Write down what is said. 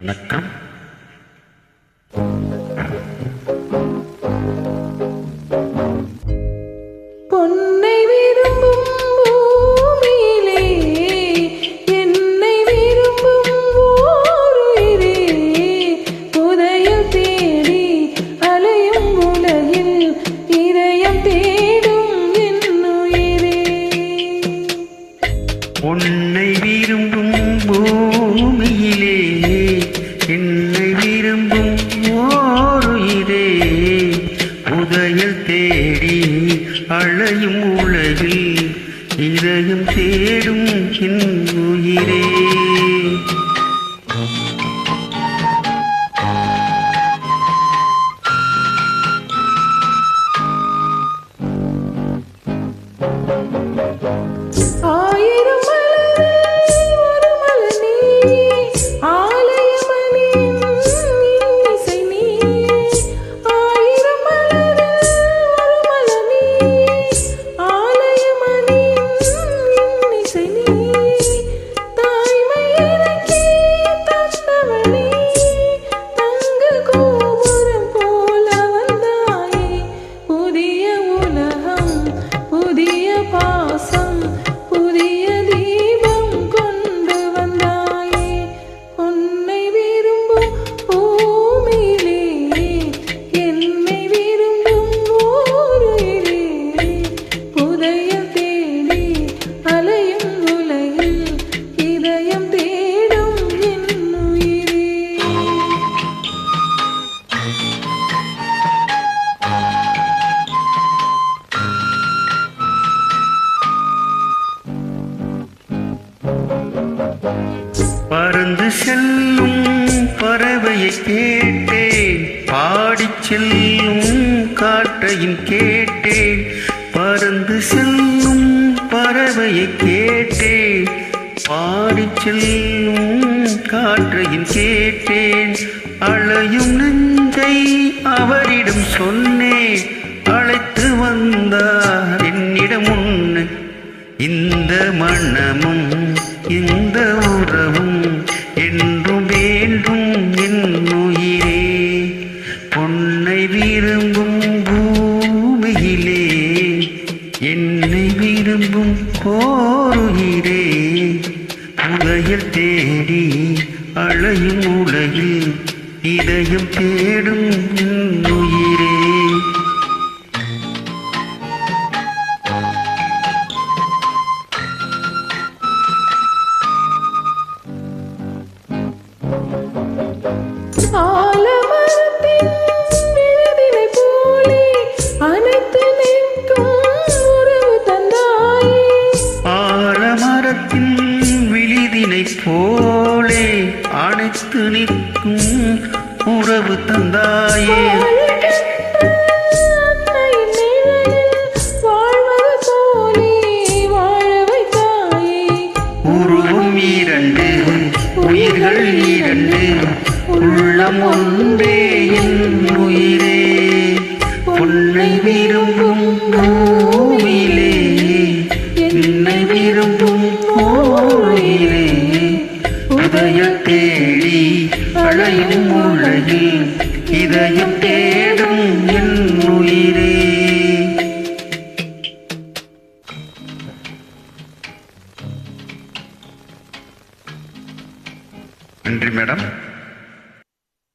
வணக்கம். பொன்னை விரும்பும் பூமியிலே என்னை விரும்பும் ஓருயிரே, புதையல் தேடி அலையும் உலகில் இதயம் தேடும் என்னுயிரே. பொன்னை விரும்பும் பூமியிலே என்னை விரும்பும் ஓருயிரே, புதையல் தேடி அலையும் உலகில் இதயம் தேடும் என் உயிரே. ஆயிரம் மலரில் ஒரு மலர் நீ, ஆலயமணியின் இன்னிசை நீ. ஆயிரம் மலரில் ஒரு மலர் நீ, ஆலயமணியின் இன்னிசை நீ. தாய்மை எனக்கே தந்தவள் நீ, தங்க கோபுரம் போல வந்தாயே. புதிய உலகம், புதிய பாசம், புதிய தீபம் கொண்டு வந்தாயே. பொன்னை விரும்பும் பூமியிலே என்னை விரும்பும் ஓருயிரே, புதையல் தேடி அலையும் உலகில் இதயம் தேடும் என் உயிரே. பறந்து செல்லும் பறவையை கேட்டேன், பாடிச் செல்லும் காற்றையும் கேட்டேன். பறந்து செல்லும் பறவையை கேட்டேன், பாடிச் செல்லும் காற்றையும் கேட்டேன். அலையும் நெஞ்சை அவரிடம் சொன்னேன், அழைத்து வந்தார் என்னிடம் உன்னை. இந்த மனமும் இந்த உறவும் என்றும் வேண்டும் என் உயிரே. பொன்னை விரும்பும் பூமியிலே என்னை விரும்பும் ஓருயிரே, புதையல் தேடி அலையும் உலகில் இதயம் தேடும் என் உயிரே. ஆலமரத்தின் விழுதினை போலே அனைத்து நிற்கும் உறவு தந்தாயே. ஆலமரத்தின் விழுதினை போலே அணைத்து நிற்கும் உறவு தந்தாயே. அன்னையின் நிழலில் வாழ்வது போலே வாழ வைத்தாயே. உருவம் இரண்டு, உயிர்கள் இரண்டு, உள்ளம் ஒன்றே என் உயிரே. பொன்னை விரும்பும் பூமியிலே என்னை விரும்பும் ஓருயிரே, புதையல் தேடி அலையும் உலகில் இதயம் தேடும் என் உயிரே. நன்றி மேடம்.